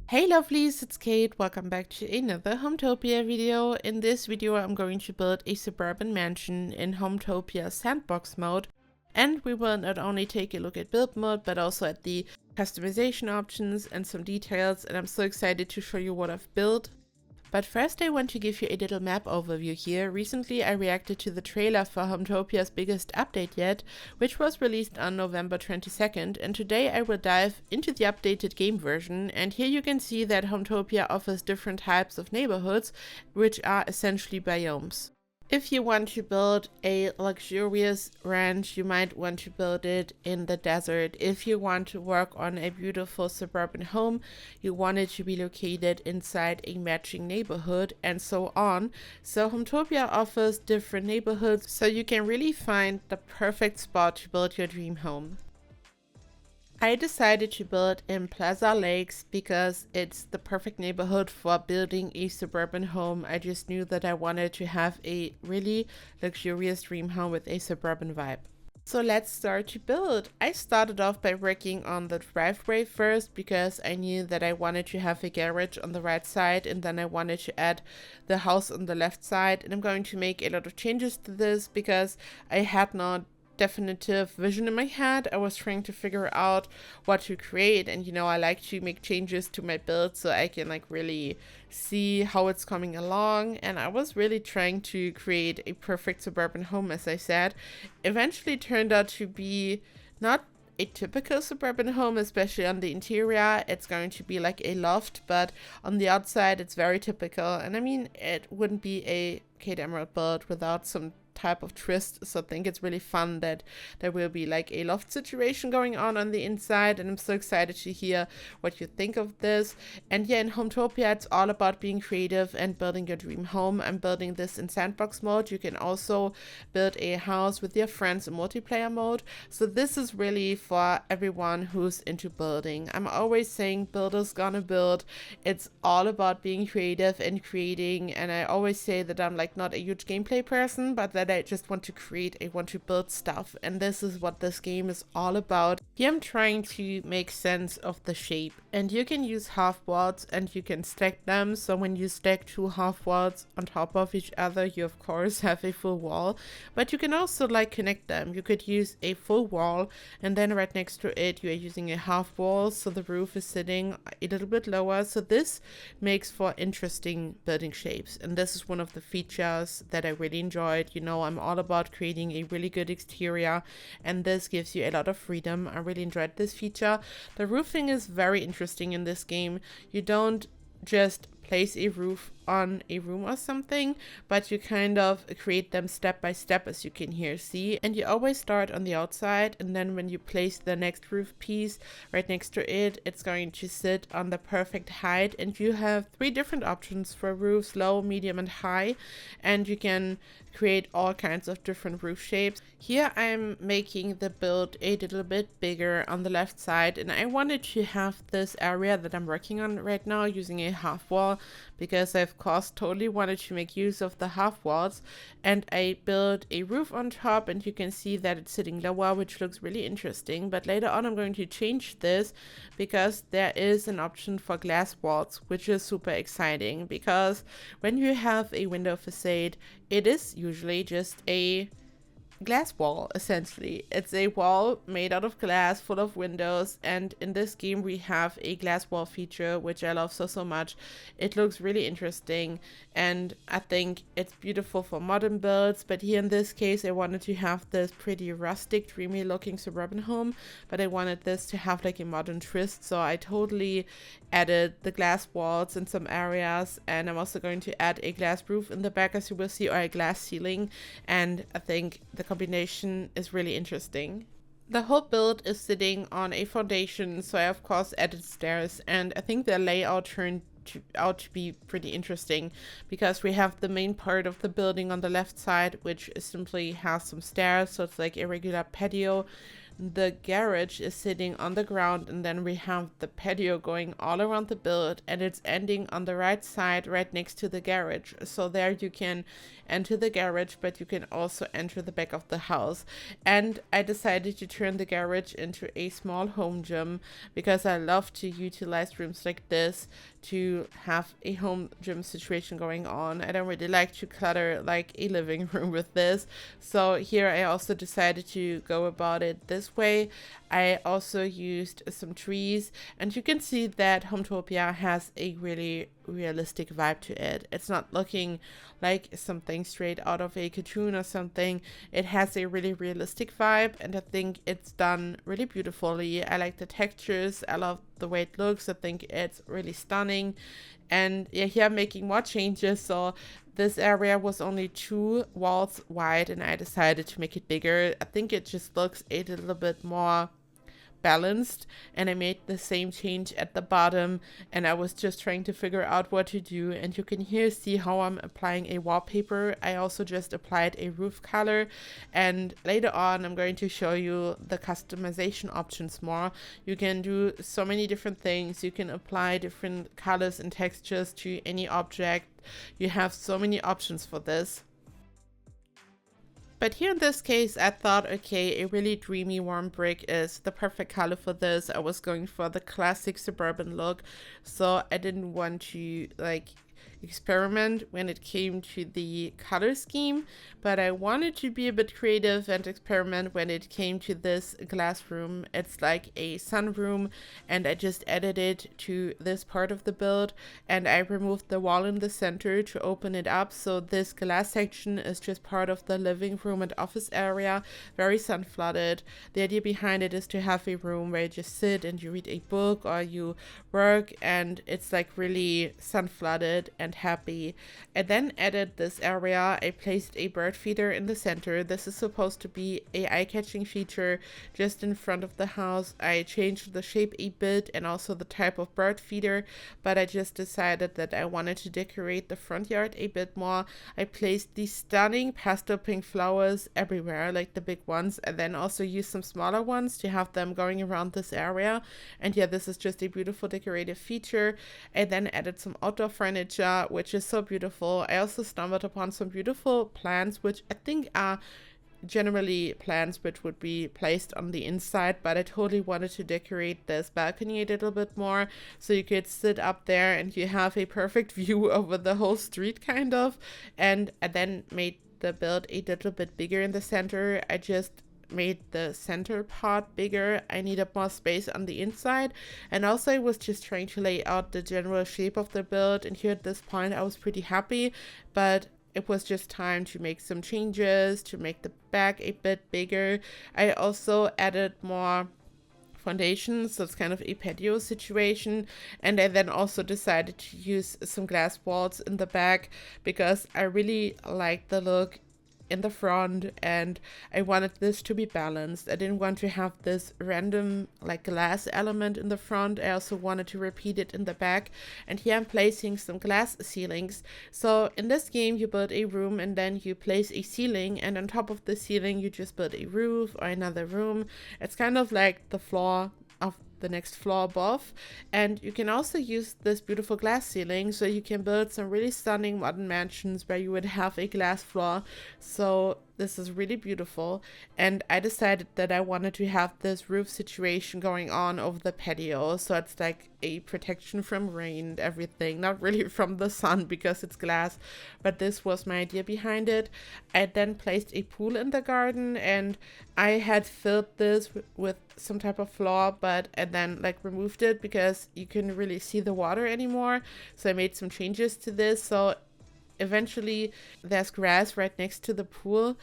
Hey lovelies, it's Kate. Welcome back to another Hometopia video. In this video I'm going to build a suburban mansion in Hometopia sandbox mode, and we will not only take a look at build mode but also at the customization options and some details, and I'm so excited to show you what I've built. But first I want to give you a little map overview here. Recently I reacted to the trailer for Hometopia's biggest update yet, which was released on November 22nd, and today I will dive into the updated game version, and here you can see that Hometopia offers different types of neighborhoods, which are essentially biomes. If you want to build a luxurious ranch, you might want to build it in the desert. If you want to work on a beautiful suburban home, you want it to be located inside a matching neighborhood, and so on. So Hometopia offers different neighborhoods, so you can really find the perfect spot to build your dream home. I decided to build in Plaza Lakes because it's the perfect neighborhood for building a suburban home. I just knew that I wanted to have a really luxurious dream home with a suburban vibe. So let's start to build. I started off by working on the driveway first because I knew that I wanted to have a garage on the right side, and then I wanted to add the house on the left side. And I'm going to make a lot of changes to this because I had not definitive vision in my head. I was trying to figure out what to create, and I like to make changes to my build so I can really see how it's coming along, and I was really trying to create a perfect suburban home, as I said. Eventually turned out to be not a typical suburban home, especially on the interior. It's going to be like a loft, but on the outside it's very typical, and I mean, it wouldn't be a Kate Emerald build without some type of twist. So I think it's really fun that there will be like a loft situation going on the inside, and I'm so excited to hear what you think of this. And yeah, in Hometopia it's all about being creative and building your dream home. I'm building this in sandbox mode. You can also build a house with your friends in multiplayer mode, so this is really for everyone who's into building. I'm always saying builders gonna build. It's all about being creative and creating, and I always say that I'm not a huge gameplay person, but that I just want to create, I want to build stuff, and this is what this game is all about. Here I'm trying to make sense of the shape, and you can use half walls and you can stack them. So when you stack two half walls on top of each other, you of course have a full wall, but you can also connect them. You could use a full wall, and then right next to it you are using a half wall, so the roof is sitting a little bit lower. So this makes for interesting building shapes, and this is one of the features that I really enjoyed. I'm all about creating a really good exterior, and this gives you a lot of freedom. I really enjoyed this feature. The roofing is very interesting in this game. You don't just place a roof on a room or something, but you kind of create them step by step, as you can here see, and you always start on the outside, and then when you place the next roof piece right next to it, it's going to sit on the perfect height. And you have 3 different options for roofs: low, medium, and high, and you can create all kinds of different roof shapes. Here I'm making the build a little bit bigger on the left side, and I wanted to have this area that I'm working on right now using a half wall because I've course totally wanted to make use of the half walls, and I built a roof on top, and you can see that it's sitting lower, which looks really interesting. But later on I'm going to change this because there is an option for glass walls, which is super exciting, because when you have a window facade, it is usually just a glass wall. Essentially it's a wall made out of glass full of windows, and in this game we have a glass wall feature, which I love so much. It looks really interesting, and I think it's beautiful for modern builds, but here in this case I wanted to have this pretty rustic, dreamy looking suburban home, but I wanted this to have a modern twist, so I totally added the glass walls in some areas, and I'm also going to add a glass roof in the back, as you will see, or a glass ceiling, and I think the combination is really interesting. The whole build is sitting on a foundation, so I of course added stairs, and I think the layout turned out to be pretty interesting because we have the main part of the building on the left side, which simply has some stairs, so it's like a regular patio. the garage is sitting on the ground, and then we have the patio going all around the build, and it's ending on the right side right next to the garage. So there you can enter the garage, but you can also enter the back of the house. And I decided to turn the garage into a small home gym because I love to utilize rooms like this to have a home gym situation going on. I don't really like to clutter like a living room with this. So here I also decided to go about it this way. I also used some trees, and you can see that Hometopia has a really realistic vibe to it. It's not looking like something straight out of a cartoon or something. It has a really realistic vibe, and I think it's done really beautifully. I like the textures. I love the way it looks. I think it's really stunning. And yeah, here I'm making more changes. So this area was only 2 walls wide, and I decided to make it bigger. I think it just looks a little bit more balanced, and I made the same change at the bottom, and I was just trying to figure out what to do. And you can here see how I'm applying a wallpaper. I also just applied a roof color, and later on I'm going to show you the customization options more. You can do so many different things. You can apply different colors and textures to any object. You have so many options for this. But here in this case, I thought, okay, a really dreamy warm brick is the perfect color for this. I was going for the classic suburban look, so I didn't want to like experiment when it came to the color scheme, but I wanted to be a bit creative and experiment when it came to this glass room. It's like a sunroom, and I just added it to this part of the build, and I removed the wall in the center to open it up, so this glass section is just part of the living room and office area, very sun flooded. The idea behind it is to have a room where you just sit and you read a book or you work, and it's like really sun flooded and happy. I then added this area. I placed a bird feeder in the center. This is supposed to be a eye-catching feature just in front of the house. I changed the shape a bit and also the type of bird feeder, but I just decided that I wanted to decorate the front yard a bit more. I placed these stunning pastel pink flowers everywhere, like the big ones, and then also used some smaller ones to have them going around this area. And yeah, this is just a beautiful decorative feature. I then added some outdoor furniture, which is so beautiful. I also stumbled upon some beautiful plants, which I think are generally plants which would be placed on the inside, but I totally wanted to decorate this balcony a little bit more so you could sit up there and you have a perfect view over the whole street kind of. And I then made the build a little bit bigger in the center. I just made the center part bigger. I needed more space on the inside, and also I was just trying to lay out the general shape of the build, and here at this point I was pretty happy, but it was just time to make some changes to make the back a bit bigger. I also added more foundations, so it's kind of a patio situation, and I then also decided to use some glass walls in the back because I really liked the look in the front, and I wanted this to be balanced. I didn't want to have this random like glass element in the front. I also wanted to repeat it in the back, and here I'm placing some glass ceilings. So in this game you build a room and then you place a ceiling, and on top of the ceiling you just build a roof or another room. It's kind of like the floor of the next floor above, and you can also use this beautiful glass ceiling so you can build some really stunning modern mansions where you would have a glass floor. So this is really beautiful, and I decided that I wanted to have this roof situation going on over the patio, so it's like a protection from rain and everything, not really from the sun because it's glass, but this was my idea behind it. I then placed a pool in the garden, and I had filled this with some type of floor, but I then like removed it because you couldn't really see the water anymore, so I made some changes to this. So eventually there's grass right next to the pool.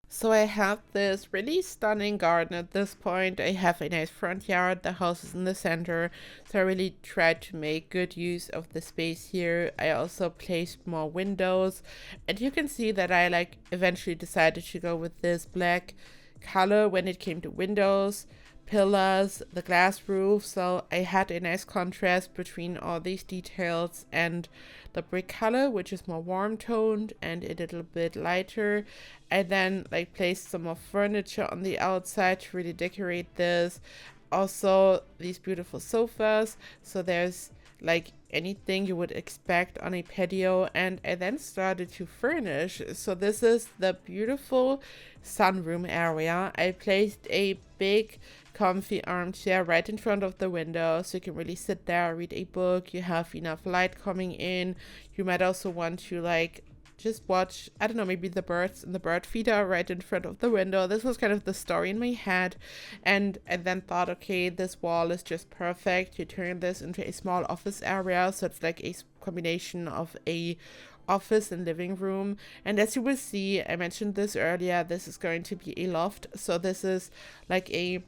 So I have this really stunning garden at this point. I have a nice front yard, the house is in the center, so I really tried to make good use of the space here. I also placed more windows, and you can see that I like eventually decided to go with this black color when it came to windows, pillars, the glass roof. So I had a nice contrast between all these details and the brick color, which is more warm toned and a little bit lighter. I then like placed some more furniture on the outside to really decorate this. Also these beautiful sofas. So there's like anything you would expect on a patio, and I then started to furnish. So this is the beautiful sunroom area. I placed a big comfy armchair right in front of the window so you can really sit there, read a book. You have enough light coming in. You might also want to like just watch, I don't know, maybe the birds and the bird feeder right in front of the window. This was kind of the story in my head. And I then thought, okay, this wall is just perfect. You turn this into a small office area. So it's like a combination of a office and living room. And as you will see, I mentioned this earlier, this is going to be a loft. So this is like a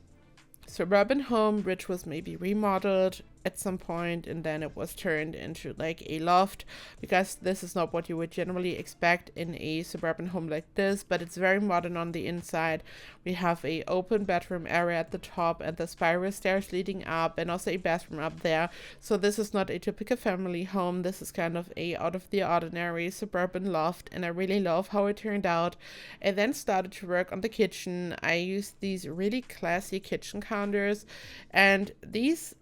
suburban home which was maybe remodeled at some point, and then it was turned into like a loft, because this is not what you would generally expect in a suburban home like this, but it's very modern on the inside. We have a open bedroom area at the top and the spiral stairs leading up, and also a bathroom up there. So this is not a typical family home. This is kind of a out of the ordinary suburban loft, and I really love how it turned out. I then started to work on the kitchen. I used these really classy kitchen counters, and these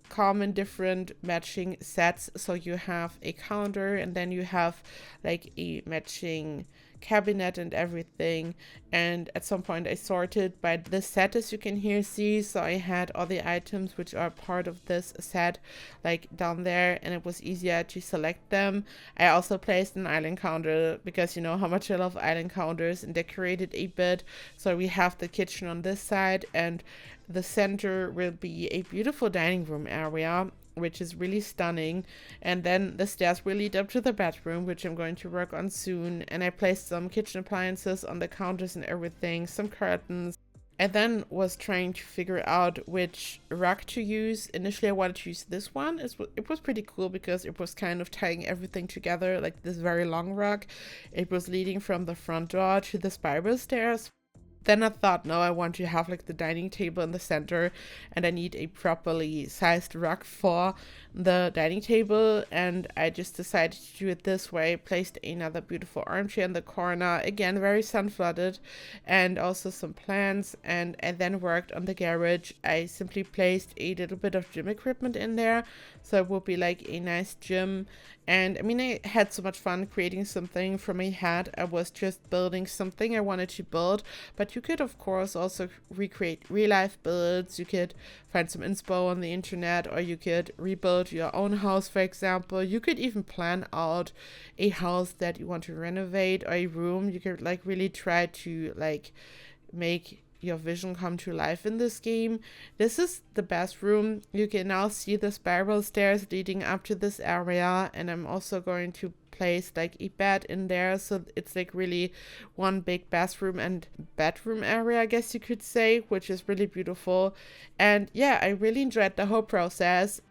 come in different matching sets. So you have a counter, and then you have like a matching cabinet and everything. And at some point I sorted by this set, as you can here see. So I had all the items which are part of this set like down there, and it was easier to select them. I also placed an island counter because you know how much I love island counters, and decorated a bit. So we have the kitchen on this side, and the center will be a beautiful dining room area, which is really stunning. And then the stairs will lead up to the bedroom, which I'm going to work on soon. And I placed some kitchen appliances on the counters and everything, some curtains. I then was trying to figure out which rug to use. Initially I wanted to use this one. It was pretty cool because it was kind of tying everything together, like this very long rug. It was leading from the front door to the spiral stairs. Then I thought, no, I want to have like the dining table in the center, and I need a properly sized rug for the dining table. And I just decided to do it this way. Placed another beautiful armchair in the corner, again very sun flooded, and also some plants. And I then worked on the garage. I simply placed a little bit of gym equipment in there, so it would be like a nice gym. And I mean, I had so much fun creating something from my head. I was just building something I wanted to build, but you could of course also recreate real life builds. You could find some inspo on the internet, or you could rebuild your own house, for example. You could even plan out a house that you want to renovate, or a room. You could like really try to like make your vision come to life in this game. This is the bathroom. You can now see the spiral stairs leading up to this area, and I'm also going to place like a bed in there, so it's like really one big bathroom and bedroom area, I guess you could say, which is really beautiful. And yeah, I really enjoyed the whole process.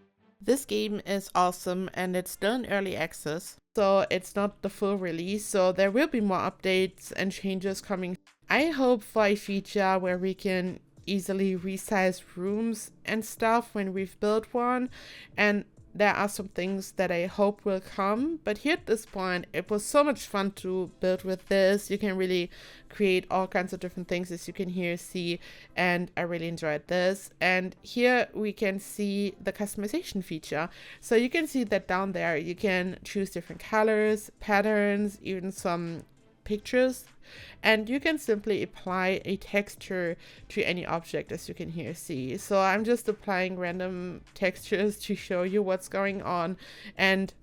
This game is awesome, and it's still in early access, so it's not the full release, so there will be more updates and changes coming. I hope for a feature where we can easily resize rooms and stuff when we've built one, and there are some things that I hope will come. But here at this point, it was so much fun to build with this. You can really create all kinds of different things, as you can here see, and I really enjoyed this. And here we can see the customization feature. So you can see that down there you can choose different colors, patterns, even some pictures, and you can simply apply a texture to any object, as you can here see. So I'm just applying random textures to show you what's going on, and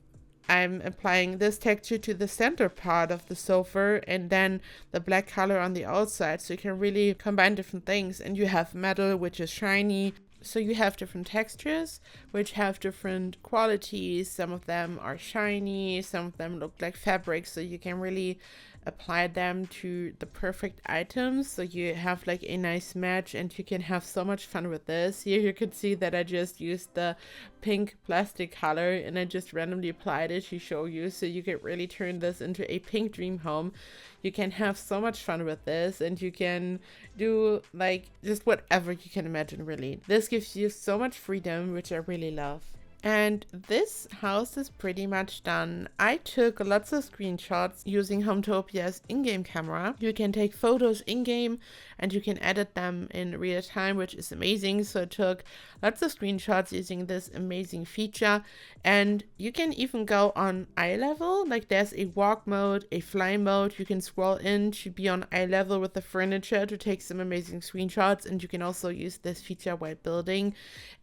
I'm applying this texture to the center part of the sofa, and then the black color on the outside, so you can really combine different things. And you have metal, which is shiny. So you have different textures which have different qualities. Some of them are shiny, some of them look like fabric, so you can really apply them to the perfect items so you have like a nice match, and you can have so much fun with this. Here you can see that I just used the pink plastic color and I just randomly applied it to show you, so you can really turn this into a pink dream home. You can have so much fun with this, and you can do like just whatever you can imagine, really. This gives you so much freedom, which I really love. And this house is pretty much done. I took lots of screenshots using Hometopia's in-game camera. You can take photos in-game and you can edit them in real time, which is amazing. So I took lots of screenshots using this amazing feature. And you can even go on eye level. Like there's a walk mode, a fly mode. You can scroll in to be on eye level with the furniture to take some amazing screenshots. And you can also use this feature while building.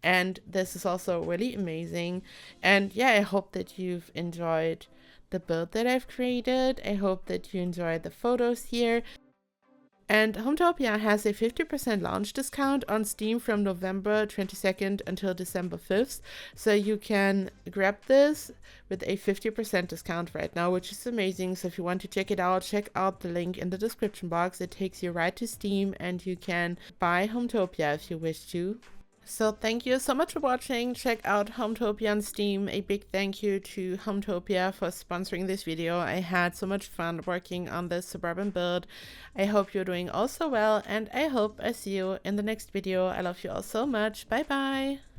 And this is also really amazing. And yeah, I hope that you've enjoyed the build that I've created. I hope that you enjoyed the photos here. And Hometopia has a 50% launch discount on Steam from November 22nd until December 5th. So you can grab this with a 50% discount right now, which is amazing. So if you want to check it out, check out the link in the description box. It takes you right to Steam and you can buy Hometopia if you wish to. So thank you so much for watching. Check out Hometopia on Steam. A big thank you to Hometopia for sponsoring this video. I had so much fun working on this suburban build. I hope you're doing also well, and I hope I see you in the next video. I love you all so much. Bye bye.